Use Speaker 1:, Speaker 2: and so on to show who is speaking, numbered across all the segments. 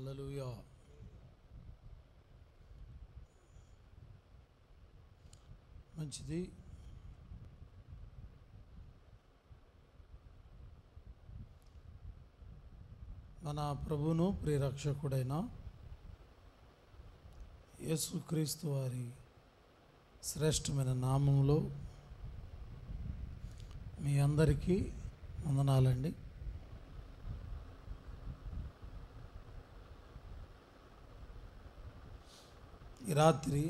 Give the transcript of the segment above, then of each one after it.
Speaker 1: హల్లెలూయా. మంచిది. మన ప్రభువును ప్రియరక్షకుడైన యేసుక్రీస్తు వారి శ్రేష్టమైన నామములో మీ అందరికీ వందనాలండి. ఈ రాత్రి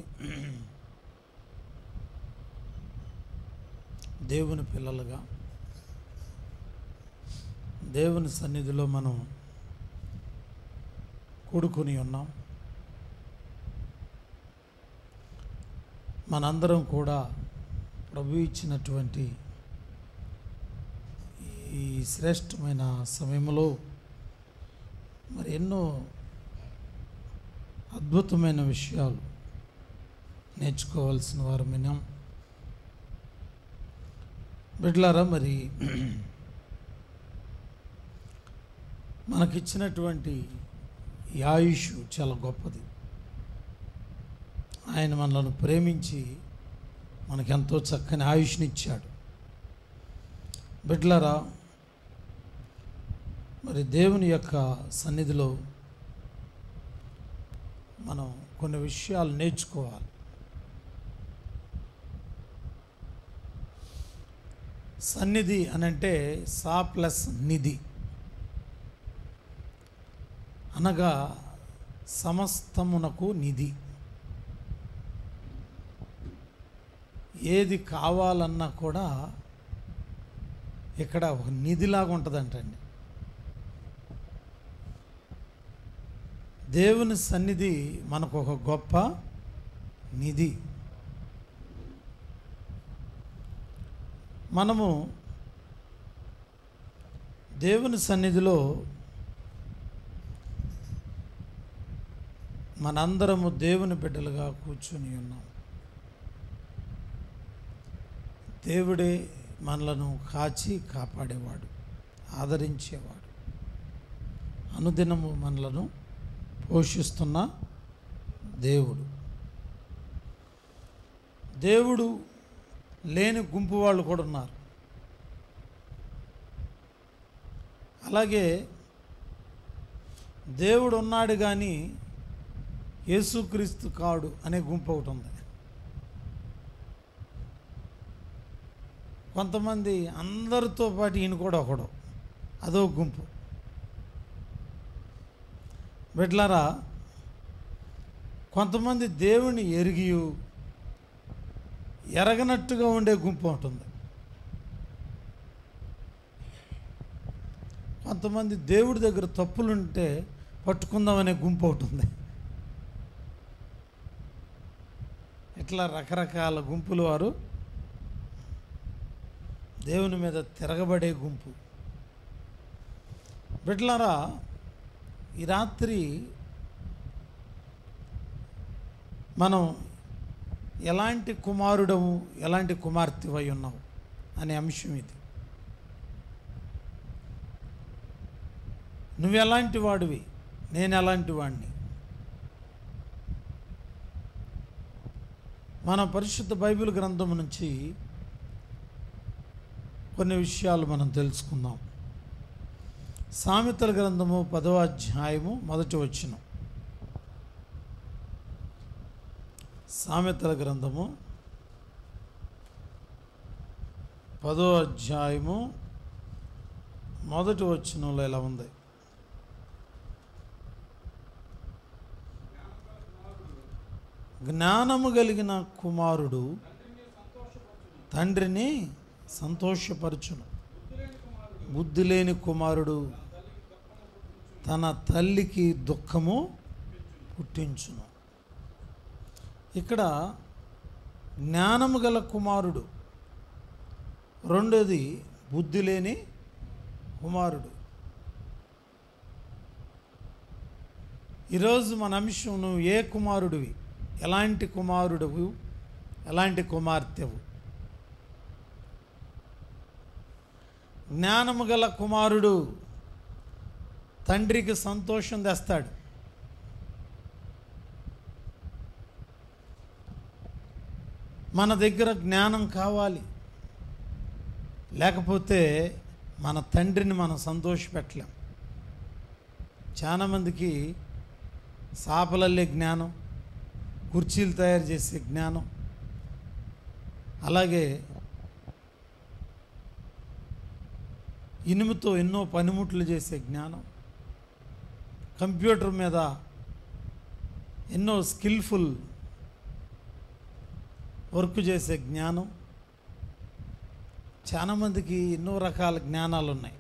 Speaker 1: దేవుని పిల్లలుగా దేవుని సన్నిధిలో మనం కూడుకొని ఉన్నాం. మనందరం కూడా ప్రభు ఇచ్చినటువంటి ఈ శ్రేష్టమైన సమయంలో మరి ఎన్నో అద్భుతమైన విషయాలు నేర్చుకోవాల్సిన వారు విన్నాం. బిడ్డలారా, మరి మనకిచ్చినటువంటి ఈ ఆయుష్ చాలా గొప్పది. ఆయన మనలను ప్రేమించి మనకెంతో చక్కని ఆయుష్ని ఇచ్చాడు. బిడ్డలారా, మరి దేవుని యొక్క సన్నిధిలో మనం కొన్ని విషయాలు నేర్చుకోవాలి. సన్నిధి అని అంటే సా ప్లస్ నిధి అనగా సమస్తమునకు నిధి. ఏది కావాలన్నా కూడా ఇక్కడ ఒక నిధిలాగా ఉంటుందంటండి. దేవుని సన్నిధి మనకు ఒక గొప్ప నిధి. మనము దేవుని సన్నిధిలో మనందరము దేవుని బిడ్డలుగా కూర్చొని ఉన్నాం. దేవుడే మనలను కాచి కాపాడేవాడు, ఆదరించేవాడు, అనుదినము మనలను పోషిస్తున్న దేవుడు. దేవుడు లేని గుంపు వాళ్ళు కూడా ఉన్నారు. అలాగే దేవుడు ఉన్నాడు కానీ యేసుక్రీస్తు కాడు అనే గుంపు ఒకటి ఉంది. కొంతమంది అందరితో పాటు ఈయన కూడా ఒకడు, అదో గుంపు. బిడ్డలారా, కొంతమంది దేవుని ఎరిగి ఎరగనట్టుగా ఉండే గుంపు ఉంటుంది. కొంతమంది దేవుడి దగ్గర తప్పులుంటే పట్టుకుందామనే గుంపు ఒకటి ఉంది. ఇట్లా రకరకాల గుంపులు వారు దేవుని మీద తిరగబడే గుంపు. బిడ్డలారా, ఈ రాత్రి మనం ఎలాంటి కుమారుడము, ఎలాంటి కుమార్తెవై ఉన్నావు అనే అంశం ఇది. నువ్వు ఎలాంటి వాడివి, నేను ఎలాంటి వాడిని. మన పరిశుద్ధ బైబిల్ గ్రంథం నుంచి కొన్ని విషయాలు మనం తెలుసుకుందాం. సామెతల గ్రంథము 10వ అధ్యాయము 1వ వచనం. సామెతల గ్రంథము 10వ అధ్యాయము 1వ వచనంలో ఇలా ఉంది: జ్ఞానము కలిగిన కుమారుడు తండ్రిని సంతోషపరచును, బుద్ధి లేని కుమారుడు తన తల్లికి దుఃఖము పుట్టించును. ఇక్కడ జ్ఞానము గల కుమారుడు, రెండోది బుద్ధి లేని కుమారుడు. ఈరోజు మన అంశం, నువ్వు ఏ కుమారుడివి, ఎలాంటి కుమారుడువు, ఎలాంటి కుమార్తెవు. జ్ఞానము గల కుమారుడు తండ్రికి సంతోషం తెస్తాడు. మన దగ్గర జ్ఞానం కావాలి, లేకపోతే మన తండ్రిని మనం సంతోషపెట్టలేం. చాలామందికి సాపలల్లే జ్ఞానం, కుర్చీలు తయారు చేసే జ్ఞానం, అలాగే ఇనుముతో ఎన్నో పనిముట్లు చేసే జ్ఞానం, కంప్యూటర్ మీద ఎన్నో స్కిల్ఫుల్ వర్క్ చేసే జ్ఞానం, చాలామందికి ఎన్నో రకాల జ్ఞానాలు ఉన్నాయి.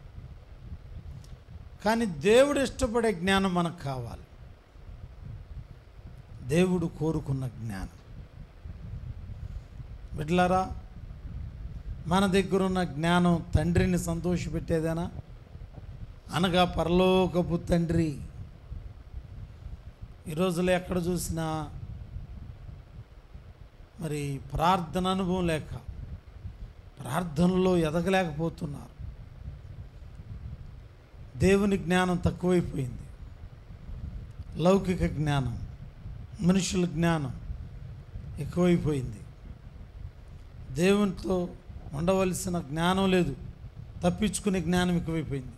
Speaker 1: కానీ దేవుడు ఇష్టపడే జ్ఞానం మనకు కావాలి, దేవుడు కోరుకున్న జ్ఞానం. బిడ్డలారా, మన దగ్గరున్న జ్ఞానం తండ్రిని సంతోషపెట్టేదేనా? అనగా పరలోకపు తండ్రి. ఈ రోజులో ఎక్కడ చూసినా మరి ప్రార్థన అనుభవం లేక ప్రార్థనలో ఎదగలేకపోతున్నారు. దేవుని జ్ఞానం తక్కువైపోయింది. లౌకిక జ్ఞానం, మనుషుల జ్ఞానం ఎక్కువైపోయింది. దేవునితో ఉండవలసిన జ్ఞానం లేదు, తప్పించుకునే జ్ఞానం ఎక్కువైపోయింది.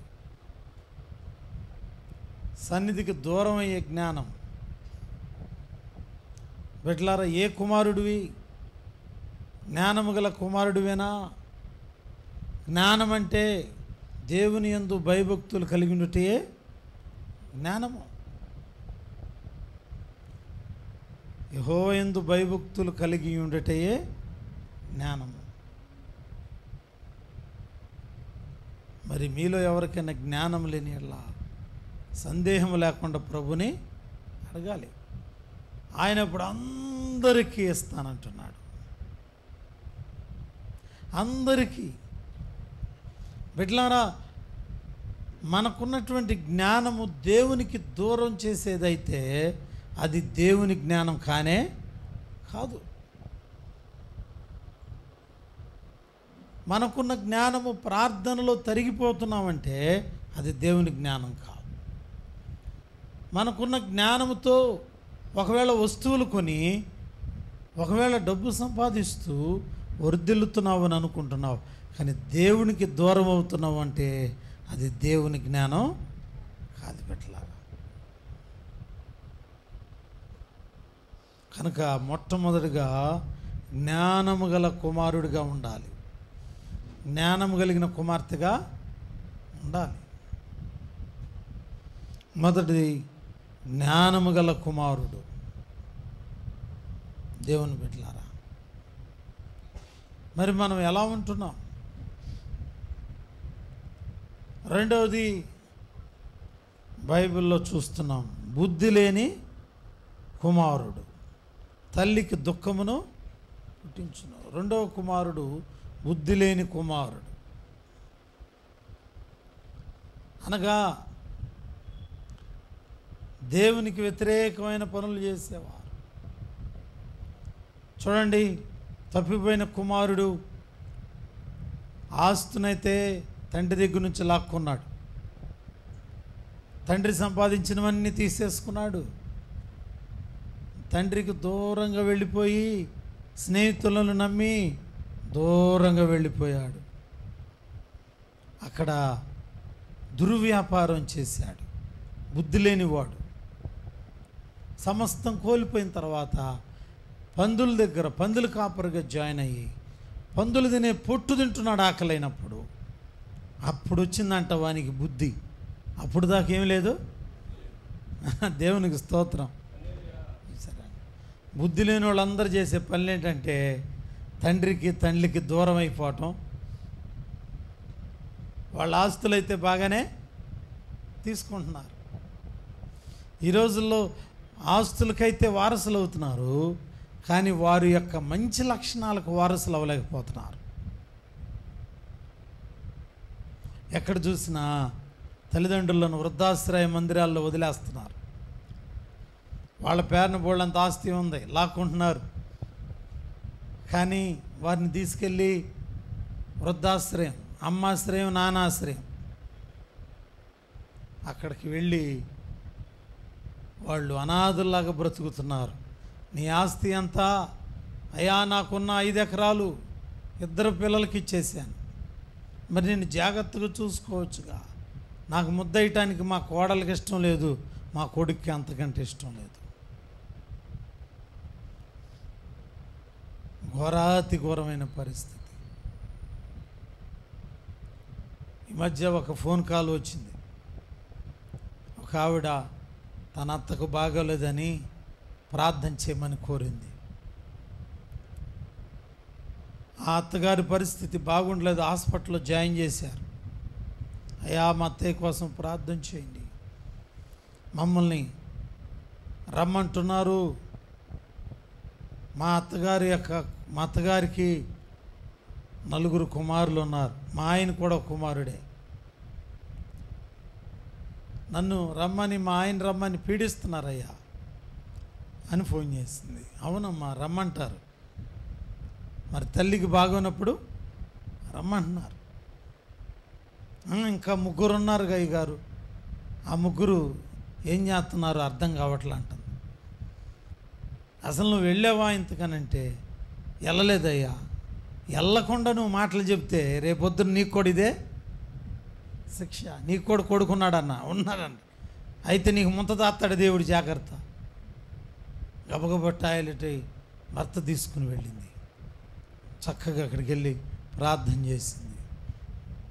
Speaker 1: సన్నిధికి దూరం అయ్యే జ్ఞానం. బిడ్డలారా, ఏ కుమారుడివి? జ్ఞానము గల కుమారుడివేనా? జ్ఞానం అంటే దేవుని యందు భయభక్తులు కలిగి ఉండుటే జ్ఞానము. యెహోవా యందు భయభక్తులు కలిగి ఉండుటే జ్ఞానము. మరి మీలో ఎవరికైనా జ్ఞానం లేని అలా సందేహం లేకుండా ప్రభుని అడగాలి. ఆయన ఇప్పుడు అందరికీ ఇస్తానంటున్నాడు, అందరికీ. బిడ్డలారా, మనకున్నటువంటి జ్ఞానము దేవునికి దూరం చేసేదైతే అది దేవుని జ్ఞానం కానే కాదు. మనకున్న జ్ఞానము ప్రార్థనలో తరిగిపోతున్నామంటే అది దేవుని జ్ఞానం కాదు. మనకున్న జ్ఞానముతో ఒకవేళ వస్తువులు కొని, ఒకవేళ డబ్బు సంపాదిస్తూ వర్ధిల్లుతున్నావు అని అనుకుంటున్నావు, కానీ దేవునికి దూరం అవుతున్నావు అంటే అది దేవుని జ్ఞానం కాదు బిడ్డలారా. కనుక మొట్టమొదటిగా జ్ఞానము గల కుమారుడిగా ఉండాలి, జ్ఞానము కలిగిన కుమార్తెగా ఉండాలి. మొదటిది జ్ఞానము గల కుమారుడు. దేవుని బిడ్డలారా, మరి మనం ఎలా ఉంటున్నాం? రెండవది బైబిల్లో చూస్తున్నాం, బుద్ధి లేని కుమారుడు తల్లికి దుఃఖమును పుట్టించును. రెండవ కుమారుడు బుద్ధి లేని కుమారుడు, అనగా దేవునికి వ్యతిరేకమైన పనులు చేసేవారు. చూడండి, తప్పిపోయిన కుమారుడు ఆస్తునైతే తండ్రి దగ్గర నుంచి లాక్కున్నాడు, తండ్రి సంపాదించినవన్నీ తీసేసుకున్నాడు, తండ్రికి దూరంగా వెళ్ళిపోయి స్నేహితులను నమ్మి దూరంగా వెళ్ళిపోయాడు. అక్కడ దుర్వ్యాపారం చేశాడు. బుద్ధి లేనివాడు సమస్తం కోల్పోయిన తర్వాత పందుల దగ్గర పందుల కాపరిగా జాయిన్ అయ్యి పందులు తినే పొట్టు తింటున్నాడు ఆకలైనప్పుడు. అప్పుడు వచ్చిందంట వానికి బుద్ధి. అప్పుడు దాకా ఏం లేదు. దేవునికి స్తోత్రం. సరే, బుద్ధి లేని వాళ్ళందరూ చేసే పనులు ఏంటంటే తండ్రికి తల్లికి దూరం అయిపోవటం. వాళ్ళ ఆస్తులు అయితే బాగానే తీసుకుంటున్నారు. ఈ రోజుల్లో ఆస్తులకైతే వారసులు అవుతున్నారు, కానీ వారి యొక్క మంచి లక్షణాలకు వారసులు అవ్వలేకపోతున్నారు. ఎక్కడ చూసినా తల్లిదండ్రులను వృద్ధాశ్రయ మందిరాల్లో వదిలేస్తున్నారు. వాళ్ళ పేరున బోళ్ళంత ఆస్తి ఉంది, లాక్కుంటున్నారు. కానీ వారిని తీసుకెళ్ళి వృద్ధాశ్రయం, అమ్మాశ్రయం, నానాశ్రయం, అక్కడికి వెళ్ళి వాళ్ళు అనాథుల్లాగా బ్రతుకుతున్నారు. నీ ఆస్తి అంతా అయ్యా నాకున్న 5 ఎకరాలు 2 పిల్లలకి ఇచ్చేసాను, మరి నేను జాగ్రత్తగా చూసుకోవచ్చుగా, నాకు ముద్దయటానికి మా కోడలికి ఇష్టం లేదు, మా కొడుక్కి అంతకంటే ఇష్టం లేదు. ఘోరాతి ఘోరమైన పరిస్థితి. ఈ మధ్య ఒక ఫోన్ కాల్ వచ్చింది. ఒక ఆవిడ తన అత్తకు బాగోలేదని ప్రార్థన చేయమని కోరింది. ఆ అత్తగారి పరిస్థితి బాగుండలేదు, హాస్పిటల్లో జాయిన్ చేశారు. అయ్యా మా అత్తయ్య కోసం ప్రార్థన చేయండి, మమ్మల్ని రమ్మంటున్నారు, మా అత్తగారికి 4 కుమారులు ఉన్నారు, మా ఆయన కూడా కుమారుడే, నన్ను రమ్మని మా ఆయన రమ్మని పీడిస్తున్నారయ్యా అని ఫోన్ చేసింది. అవునమ్మా రమ్మంటారు, మరి తల్లికి బాగోనప్పుడు రమ్మంటున్నారు. ఇంకా 3 ఉన్నారు గయ్య గారు, ఆ 3 ఏం చేస్తున్నారు అర్థం కావట్లే అంటుంది. అసలు నువ్వు వెళ్ళావా ఇంతకనంటే వెళ్ళలేదయ్యా, వెళ్ళకుండా నువ్వు మాటలు చెప్తే రేపొద్దున నీకు కూడా ఇదే శిక్ష. నీకు కూడా కొడుకున్నాడన్నా, ఉన్నాడండి, అయితే నీకు ముంత తాస్తాడు దేవుడు, జాగ్రత్త. గబగబా టాయిలెట్ భర్త తీసుకుని వెళ్ళింది. చక్కగా అక్కడికి వెళ్ళి ప్రార్థన చేసింది.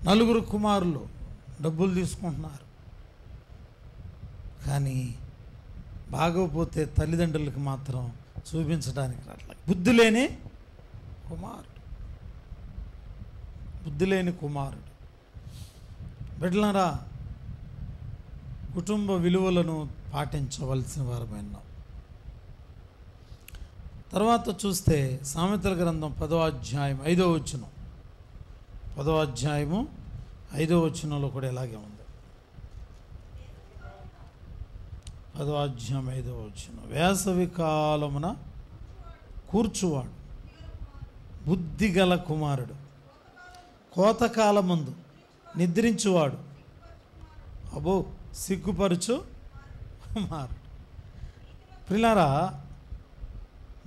Speaker 1: 4 కుమారులు డబ్బులు తీసుకుంటున్నారు, కానీ బాగోపోతే తల్లిదండ్రులకు మాత్రం చూపించడానికి రాట్లా. బుద్ధి లేని కుమారుడు. బిడ్డలారా, కుటుంబ విలువలను పాటించవలసిన వారమైన తర్వాత చూస్తే సామెతల గ్రంథం 10వ అధ్యాయం 5వ వచనం, 10వ అధ్యాయము 5వ వచనంలో కూడా ఇలాగే ఉంది. 10వ అధ్యాయం 5వ వచనం, వేసవి కాలమున కూర్చువాడు బుద్ధిగల కుమారుడు, కోతకాలమందు నిద్రించువాడు అబో సిగ్గుపరుచు కుమారుడు. ప్రియులారా,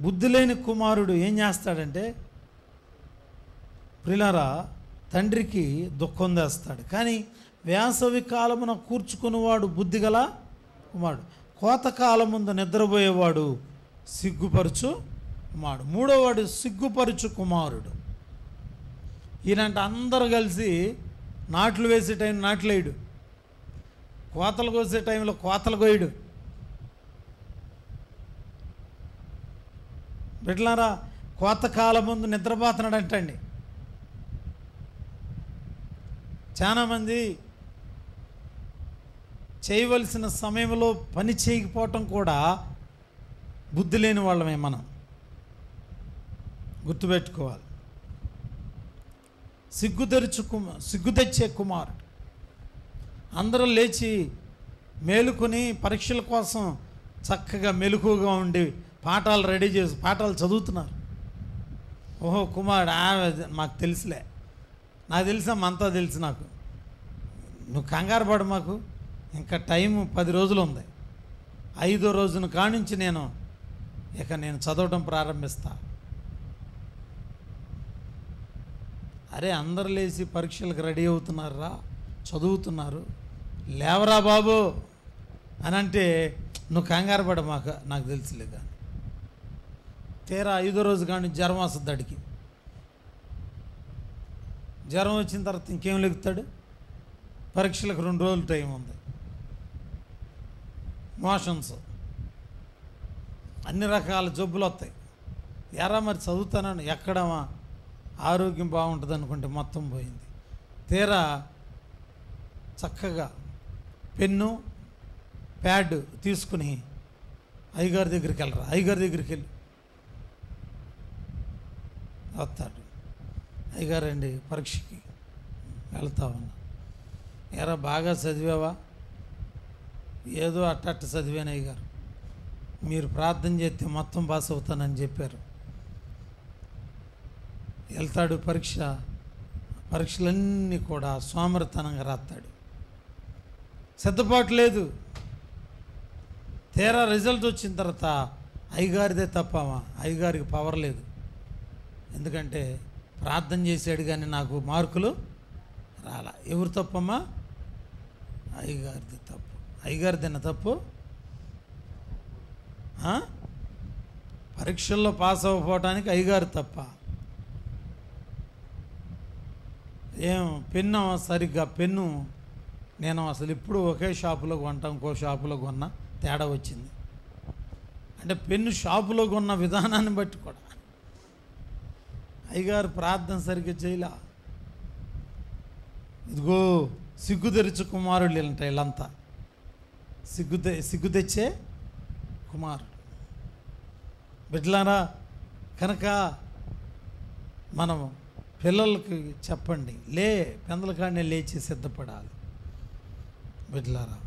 Speaker 1: బుద్ధి లేని కుమారుడు ఏం చేస్తాడంటే, ప్రియులారా, తండ్రికి దుఃఖం తెస్తాడు. కానీ వేసవి కాలమున కూర్చుకునేవాడు బుద్ధిగల కుమారుడు, కోతకాలం ముందు నిద్రపోయేవాడు సిగ్గుపరుచు కుమారుడు. 3వవాడు సిగ్గుపరుచు కుమారుడు. ఈయనంటే అందరూ కలిసి నాట్లు వేసే టైం నాట్లు వేయడు, కోతలు కోసే టైంలో కోతలు కోయడు. బిడ్డలారా, కోతకాలం ముందు నిద్రపోతున్నాడు అంటండి. చాలామంది చేయవలసిన సమయంలో పని చేయకపోవటం కూడా బుద్ధి లేని వాళ్ళమే మనం గుర్తుపెట్టుకోవాలి. సిగ్గు తెచ్చే కుమారుడు. అందరూ లేచి మేలుకొని పరీక్షల కోసం చక్కగా మెలకుగా ఉండి పాఠాలు రెడీ చేసి పాఠాలు చదువుతున్నారు. ఓహో కుమారుడు, మాకు తెలుసులే, నాకు తెలుసమ్మా, అంతా తెలుసు నాకు, నువ్వు కంగారు పడు, మాకు ఇంకా టైము 10 రోజులు ఉంది, 5వ రోజున కానించి నేను చదవటం ప్రారంభిస్తా. అరే అందరు లేచి పరీక్షలకు రెడీ అవుతున్నారా, చదువుతున్నారు, లేవరా బాబు అని అంటే నువ్వు కంగారు పడ, నాకు తెలుసులే. కానీ తీరా 5వ రోజు కానీ జ్వరం వస్తుంది. అడిగి జ్వరం వచ్చిన తర్వాత ఇంకేం లెగుతాడు, పరీక్షలకు 2 రోజులు టైం ఉంది, మోషన్స్, అన్ని రకాల జబ్బులు వస్తాయి. ఎరా మరి చదువుతానని ఎక్కడమా ఆరోగ్యం బాగుంటుంది అనుకుంటే మొత్తం పోయింది. తీరా చక్కగా పెన్ను ప్యాడ్ తీసుకుని అయ్యగారి దగ్గరికి వెళ్ళరా, అయ్యగారి దగ్గరికి వెళ్ళి వస్తాడు. అయ్యగారు అండి పరీక్షకి వెళ్తా ఉన్నా. ఎరా బాగా చదివావా? ఏదో అట్ట చదివాను అయ్యగారు, మీరు ప్రార్థన చేస్తే మొత్తం పాస్ అవుతానని చెప్పారు. వెళ్తాడు, పరీక్షలన్నీ కూడా సోమరితనంగా రాస్తాడు, సిద్ధపాటు లేదు. తీరా రిజల్ట్ వచ్చిన తర్వాత అయ్యగారిదే తప్పమా, అయ్యగారికి పవర్ లేదు, ఎందుకంటే ప్రార్థన చేశాడు కానీ నాకు మార్కులు రాలా. ఎవరు తప్పమ్మా? అయ్యగారిది తప్పు. అయ్యగారిదిన్న తప్పు. పరీక్షల్లో పాస్ అవ్వకపోవటానికి అయ్యగారు తప్ప. పెన్ను సరిగ్గా పెన్ను నేను అసలు ఇప్పుడు ఒకే షాపులో కొంటాం, ఇంకో షాపులో కొన్నా, తేడా వచ్చింది. అంటే పెన్ను షాపులో కొన్న విధానాన్ని బట్టి కూడా అయ్యగారు ప్రార్థన సరిగ్గా చేయలే. ఇదిగో సిగ్గు తెరిచే కుమారుడు ఉంటాయి వీళ్ళంతా. సిగ్గు తెచ్చే కుమారుడు. బిడ్డలారా, కనుక మనం పిల్లలకి చెప్పండి, పెందల కాడనే లేచి సిద్ధపడాలి. బిడ్డలారా,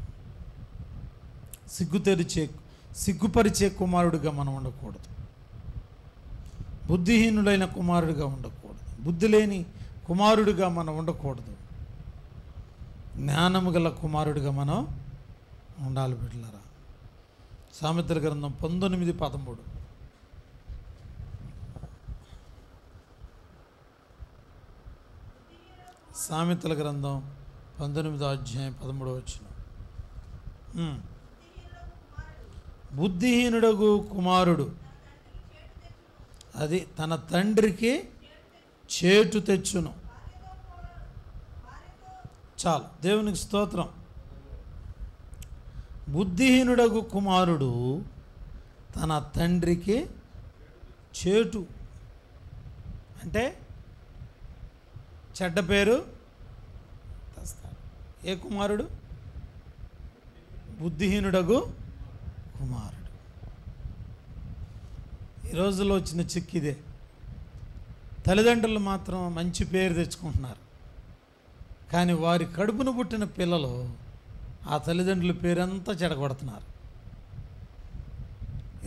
Speaker 1: సిగ్గుపరిచే కుమారుడిగా మనం ఉండకూడదు. బుద్ధిహీనుడైన కుమారుడిగా ఉండకూడదు. బుద్ధి లేని కుమారుడిగా మనం ఉండకూడదు. జ్ఞానము గల కుమారుడిగా మనం ఉండాలి. బిడ్డలారా, సామెతల గ్రంథం 19:13. సామెతల గ్రంథం 19:13. బుద్ధిహీనుడగు కుమారుడు అది తన తండ్రికి చేటు తెచ్చును. చాలు, దేవునికి స్తోత్రం. బుద్ధిహీనుడగు కుమారుడు తన తండ్రికి చేటు అంటే చెడ్డ పేరు తెస్తాడు. ఏ కుమారుడు? బుద్ధిహీనుడగు కుమారుడు. ఈ రోజుల్లో వచ్చిన చిక్కిదే. తల్లిదండ్రులు మాత్రం మంచి పేరు తెచ్చుకుంటున్నారు, కానీ వారి కడుపును పుట్టిన పిల్లలు ఆ తల్లిదండ్రుల పేరంతా చెడగొడుతున్నారు.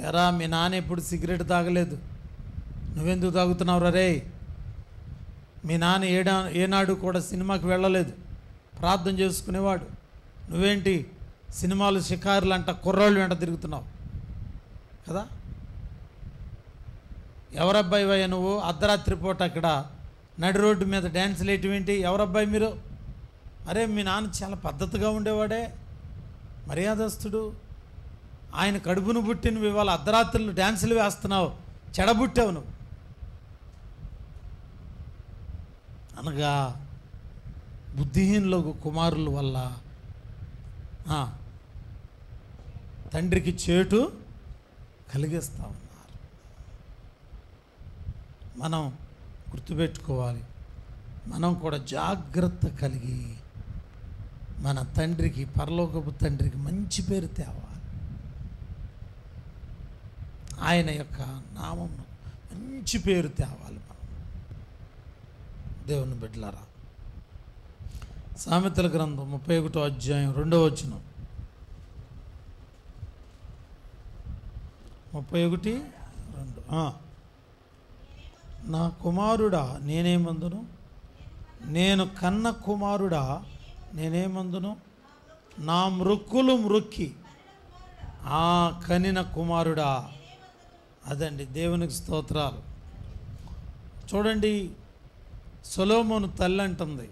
Speaker 1: ఎరా, మీ నాన్న ఎప్పుడు సిగరెట్ తాగలేదు, నువ్వెందుకు తాగుతున్నావు రే? మీ నాన్న ఏనాడు కూడా సినిమాకి వెళ్ళలేదు, ప్రార్థన చేసుకునేవాడు. నువ్వేంటి సినిమాలు షికారులు అంట కుర్రాళ్ళు వెంట తిరుగుతున్నావు కదా? ఎవరబ్బాయి వయ్యా నువ్వు? అర్ధరాత్రి పూట అక్కడ నడి రోడ్డు మీద డ్యాన్సులు వేయటమేంటి? ఎవరబ్బాయి మీరు? అరే, మీ నాన్న చాలా పద్ధతిగా ఉండేవాడే, మర్యాదస్తుడు. ఆయన కడుపును పుట్టి నువ్వు ఇవాళ అర్ధరాత్రులు డ్యాన్సులు వేస్తున్నావు, చెడబుట్టావు నువ్వు అనగా బుద్ధిహీనులకు కుమారుల వల్ల తండ్రికి చేటు కలిగిస్తూ ఉన్నారు. మనం గుర్తుపెట్టుకోవాలి, మనం కూడా జాగ్రత్త కలిగి మన తండ్రికి, పరలోకపు తండ్రికి మంచి పేరు తేవాలి. ఆయన యొక్క నామం మంచి పేరు తేవాలి మనం. దేవుని బిడ్డలారా, సామెతల గ్రంథం 31:2. 31:2. నా కుమారుడా నేనేమందును, నేను కన్న కుమారుడా నేనేమందును, నా మృక్కులు మ్రొక్కి కనిన కుమారుడా. అదండి, దేవునికి స్తోత్రాలు. చూడండి, సొలొమోను తల్లి అంటుంది,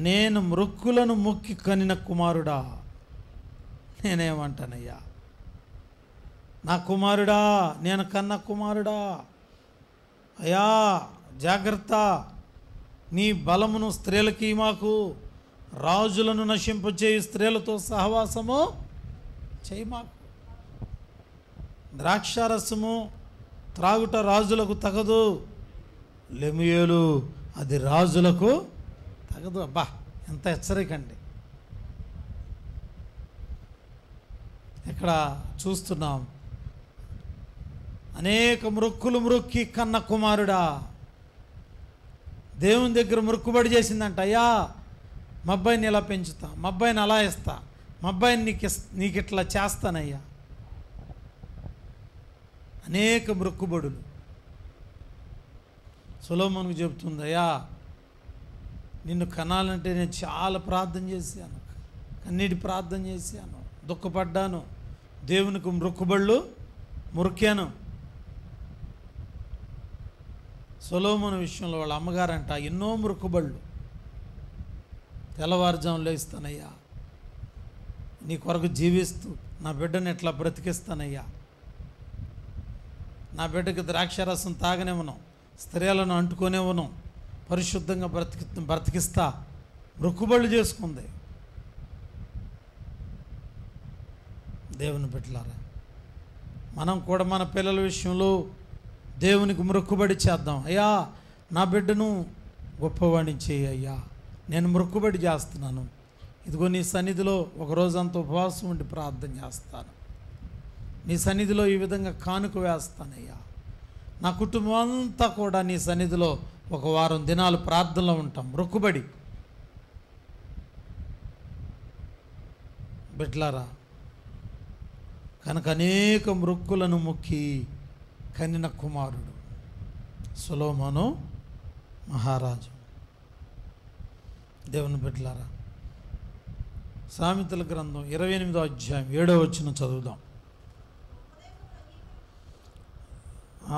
Speaker 1: నేను మృక్కులను మొక్కి కనిన కుమారుడా. నేనేమంటానయ్యా? నా కుమారుడా, నేను కన్న కుమారుడా. అయ్యా జాగ్రత్త, నీ బలమును స్త్రీలకి మాకు, రాజులను నశింపచేయి స్త్రీలతో సహవాసము చేయి మాకు. ద్రాక్షారసము త్రాగుట రాజులకు తగదు, లెముయేలు అది రాజులకు తగదు. అబ్బా, ఎంత హెచ్చరికండి. ఇక్కడ చూస్తున్నాం, అనేక మృక్కులు మ్రొక్కి కన్న కుమారుడా. దేవుని దగ్గర మృక్కుబడి చేసిందంట, అయ్యా మా అబ్బాయిని ఇలా పెంచుతా, మా అబ్బాయిని అలా ఇస్తా, మా అబ్బాయిని నీకు ఇట్లా చేస్తానయ్యా. అనేక మృక్కుబడులు. సొలొమోనుకు చెబుతుంది, అయ్యా నిన్ను కనాలంటే నేను చాలా ప్రార్థన చేశాను, కన్నీటి ప్రార్థన చేశాను, దుఃఖపడ్డాను, దేవునికి మృక్కుబళ్ళు మురికాను. సొలొమోను విషయంలో వాళ్ళ అమ్మగారంట ఎన్నో మొక్కుబళ్ళు, తెల్లవారుజామున లేస్తానయ్యా, నీ కొరకు జీవిస్తూ నా బిడ్డని ఎట్లా బ్రతికిస్తానయ్యా, నా బిడ్డకి ద్రాక్షారసం తాగనివ్వను, స్త్రీలను అంటుకొనివ్వను, పరిశుద్ధంగా బ్రతికిస్తా మొక్కుబళ్ళు చేసుకుంది. దేవుని బిడ్డలారా, మనం కూడా మన పిల్లల విషయంలో దేవునికి మొక్కుబడి చేద్దాం. అయ్యా నా బిడ్డను గొప్పవాడిని చేయి అయ్యా, నేను మొక్కుబడి చేస్తున్నాను, ఇదిగో నీ సన్నిధిలో ఒక రోజంతా ఉపవాసం ఉండి ప్రార్థన చేస్తాను, నీ సన్నిధిలో ఈ విధంగా కానుక వేస్తానయ్యా, నా కుటుంబం అంతా కూడా నీ సన్నిధిలో ఒక వారం దినాలు ప్రార్థనలో ఉంటాం. మొక్కుబడి. బిడ్డలారా, కనుక అనేక మొక్కులను మొక్కి కనిన కుమారుడు సొలొమోను మహారాజు. దేవుని బిడ్డలారా, సామెతల గ్రంథం 28వ అధ్యాయం 7వ వచనం చదువుదాం.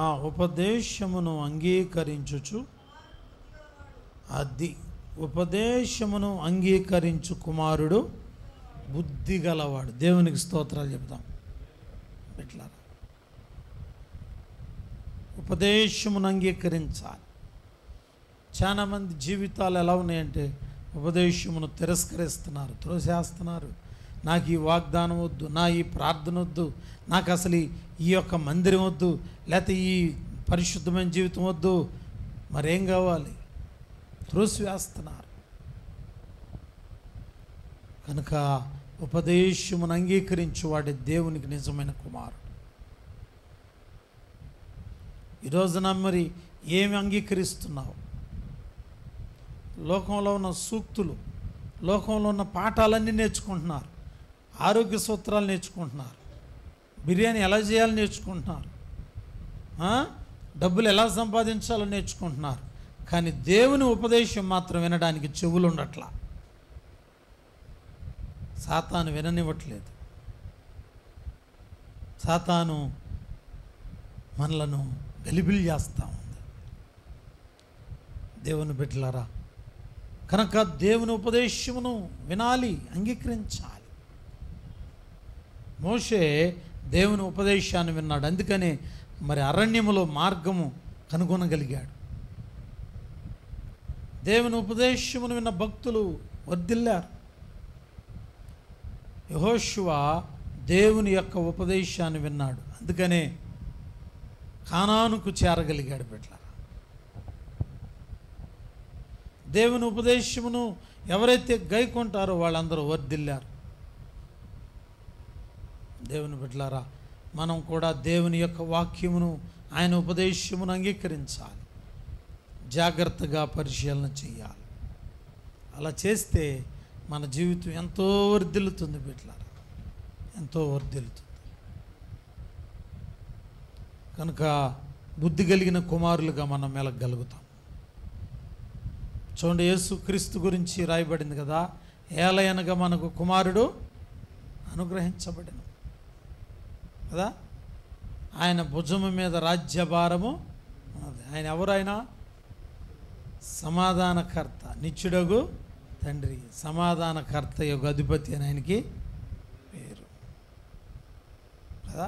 Speaker 1: ఆ ఉపదేశమును అంగీకరించుచు, అది ఉపదేశమును అంగీకరించు కుమారుడు బుద్ధి గలవాడు. దేవునికి స్తోత్రాలు చెప్తాం. బిడ్డలారా, ఉపదేశమును అంగీకరించాలి. చాలామంది జీవితాలు ఎలా ఉన్నాయంటే ఉపదేశమును తిరస్కరిస్తున్నారు, త్రోసేస్తున్నారు. నాకు ఈ వాగ్దానం వద్దు, నా ఈ ప్రార్థన వద్దు, నాకు అసలు ఈ యొక్క మందిరం వద్దు, లేకపోతే ఈ పరిశుద్ధమైన జీవితం వద్దు, మరేం కావాలి? త్రోసివేస్తున్నారు. కనుక ఉపదేశమును అంగీకరించువాడే దేవునికి నిజమైన కుమారుడు. ఈరోజున మరి ఏమి అంగీకరిస్తున్నావు? లోకంలో ఉన్న సూక్తులు, లోకంలో ఉన్న పాఠాలన్నీ నేర్చుకుంటున్నారు, ఆరోగ్య సూత్రాలు నేర్చుకుంటున్నారు, బిర్యానీ ఎలా చేయాలో నేర్చుకుంటున్నారు, డబ్బులు ఎలా సంపాదించాలో నేర్చుకుంటున్నారు. కానీ దేవుని ఉపదేశం మాత్రం వినడానికి చెవులు ఉండట్లా. సాతాను విననివ్వట్లేదు. సాతాను మనలను గలిబిలి చేస్తూ ఉంది. దేవుని బిడ్డలారా, కనుక దేవుని ఉపదేశమును వినాలి, అంగీకరించాలి. మోషే దేవుని ఉపదేశాన్ని విన్నాడు, అందుకనే మరి అరణ్యములో మార్గము కనుగొనగలిగాడు. దేవుని ఉపదేశమును విన్న భక్తులు వర్ధిల్లారు. యెహోషువ దేవుని యొక్క ఉపదేశాన్ని విన్నాడు, అందుకనే కానానుకు చేరగలిగాడు. బిడ్డలారా, దేవుని ఉపదేశమును ఎవరైతే గైకొంటారో వాళ్ళందరూ వర్ధిల్లారు. దేవుని బిడ్డలారా, మనం కూడా దేవుని యొక్క వాక్యమును, ఆయన ఉపదేశమును అంగీకరించాలి, జాగ్రత్తగా పరిశీలన చేయాలి. అలా చేస్తే మన జీవితం ఎంతో వర్ధిల్లుతుంది. బిడ్డలారా, ఎంతో వర్ధిల్లుతుంది. కనుక బుద్ధి కలిగిన కుమారులుగా మనం మెలగలుగుతాం. చూడండి, యేసుక్రీస్తు గురించి రాయబడింది కదా, ఏలయనగా మనకు కుమారుడు అనుగ్రహించబడిన కదా, ఆయన భుజము మీద రాజ్యభారము. ఆయన ఎవరైనా సమాధానకర్త, నిత్యుడగు తండ్రి, సమాధానకర్త యొక్క అధిపతి అని ఆయనకి పేరు కదా.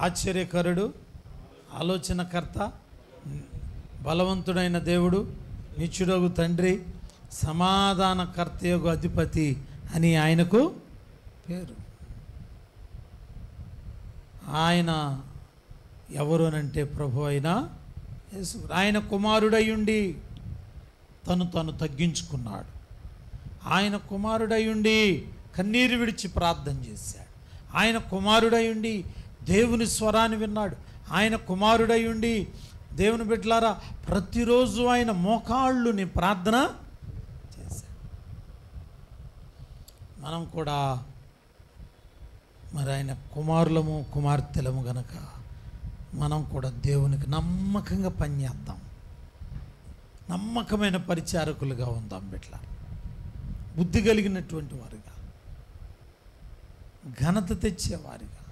Speaker 1: ఆశ్చర్యకరుడు, ఆలోచనకర్త, బలవంతుడైన దేవుడు, నిత్యుడగు తండ్రి, సమాధానకర్త యొక్క అధిపతి అని ఆయనకు పేరు. ఆయన ఎవరు అనంటే ప్రభు అయిన యేసు. ఆయన కుమారుడయ్యుండి తను తగ్గించుకున్నాడు. ఆయన కుమారుడయ్యుండి కన్నీరు విడిచి ప్రార్థన చేశాడు. ఆయన కుమారుడయ్యుండి దేవుని స్వరాన్ని విన్నాడు. ఆయన కుమారుడయ్యుండి దేవుని బిడ్డలారా ప్రతిరోజు ఆయన మోకాళ్ళుని ప్రార్థన చేశాడు. మనం కూడా మరి ఆయన కుమారులము కుమార్తెలము గనక మనం కూడా దేవునికి నమ్మకంగా పనిచేద్దాం, నమ్మకమైన పరిచారకులుగా ఉందాం. బిడ్డల బుద్ధి కలిగినటువంటి వారుగా, ఘనత తెచ్చేవారిగా,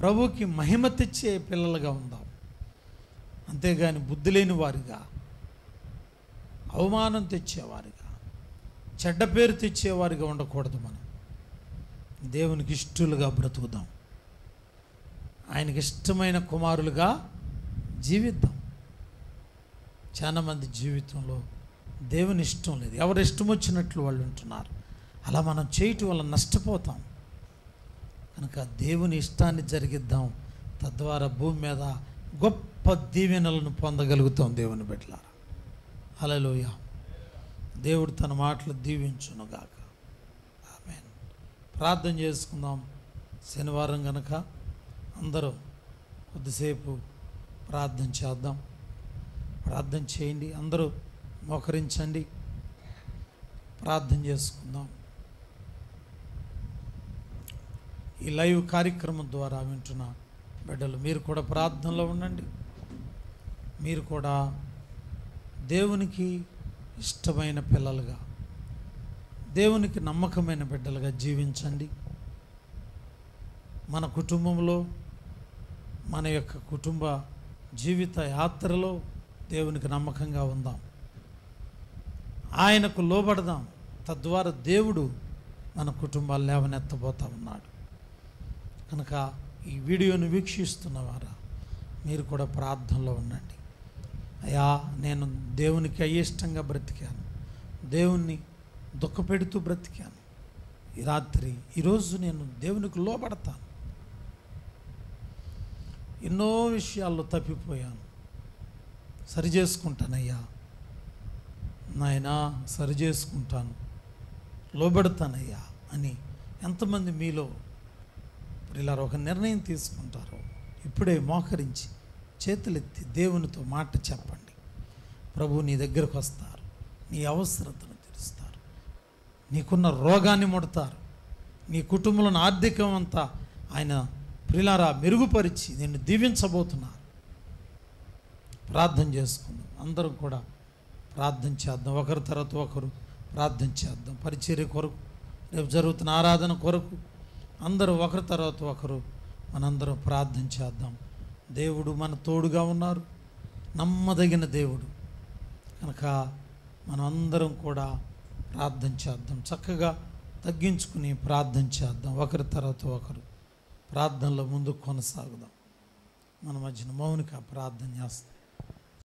Speaker 1: ప్రభుకి మహిమ తెచ్చే పిల్లలుగా ఉందాం. అంతేగాని బుద్ధి లేని వారిగా, అవమానం తెచ్చేవారిగా, చెడ్డ పేరు తెచ్చేవారిగా ఉండకూడదు. మనం దేవునికి ఇష్టలుగా బ్రతుకుదాం, ఆయనకి ఇష్టమైన కుమారులుగా జీవిద్దాం. చాలామంది జీవితంలో దేవుని ఇష్టం లేదు, ఎవరు ఇష్టం వచ్చినట్లు వాళ్ళు ఉంటున్నారు. అలా మనం చేయటం వల్ల నష్టపోతాం. కనుక దేవుని ఇష్టాన్ని జరిగిద్దాం, తద్వారా భూమి మీద గొప్ప దీవెనలను పొందగలుగుతాం. దేవుని బిడ్డలారా, హల్లెలూయా. దేవుడు తన మాటలు దీవించునుగాక. ఆమేన్. ప్రార్థన చేసుకుందాం. శనివారం కనుక అందరూ కొద్దిసేపు ప్రార్థన చేద్దాం. ప్రార్థన చేయండి, అందరూ మోకరించండి, ప్రార్థన చేసుకుందాం. ఈ లైవ్ కార్యక్రమం ద్వారా వింటున్న బిడ్డలు మీరు కూడా ప్రార్థనలో ఉండండి. మీరు కూడా దేవునికి ఇష్టమైన పిల్లలుగా, దేవునికి నమ్మకమైన బిడ్డలుగా జీవించండి. మన కుటుంబంలో, మన యొక్క కుటుంబ జీవిత యాత్రలో దేవునికి నమ్మకంగా ఉందాం, ఆయనకు లోబడదాం. తద్వారా దేవుడు మన కుటుంబాలు లేవనెత్తబోతా ఉన్నాడు. కనుక ఈ వీడియోను వీక్షిస్తున్నవారా మీరు కూడా ప్రార్థనలో ఉండండి. అయ్యా, నేను దేవునికి అయిష్టంగా బ్రతికాను, దేవుణ్ణి దుఃఖపెడుతూ బ్రతికాను. ఈ రాత్రి, ఈరోజు నేను దేవునికి లోబడతాను. ఎన్నో విషయాల్లో తప్పిపోయాను, సరి చేసుకుంటానయ్యా నాయనా, సరి చేసుకుంటాను, లోబడతానయ్యా అని ఎంతమంది మీలో ఇలా ఒక నిర్ణయం తీసుకుంటారో ఇప్పుడే మోకరించి చేతులెత్తి దేవునితో మాట చెప్పండి. ప్రభు నీ దగ్గరకు వస్తారు, నీ అవసరతను తీరుస్తారు, నీకున్న రోగాన్ని ముడతారు, నీ కుటుంబంలో ఆర్థికం అంతా ఆయన ప్రియులారా మెరుగుపరిచి నిన్ను దీవించబోతున్నారు. ప్రార్థన చేసుకుందాం, అందరం కూడా ప్రార్థన చేద్దాం. ఒకరి తర్వాత ఒకరు ప్రార్థన చేద్దాం. పరిచర్య కొరకు, రేపు జరుగుతున్న ఆరాధన కొరకు అందరూ ఒకరి తర్వాత ఒకరు మనందరం ప్రార్థన చేద్దాం. దేవుడు మన తోడుగా ఉన్నారు, నమ్మదగిన దేవుడు. కనుక మనం అందరం కూడా ప్రార్థన చేద్దాం. చక్కగా తగ్గించుకుని ప్రార్థన చేద్దాం. ఒకరి తర్వాత ఒకరు ప్రార్థనలో ముందుకు కొనసాగుదాం. మన మధ్యన మౌనిక ప్రార్థన చేస్తాం.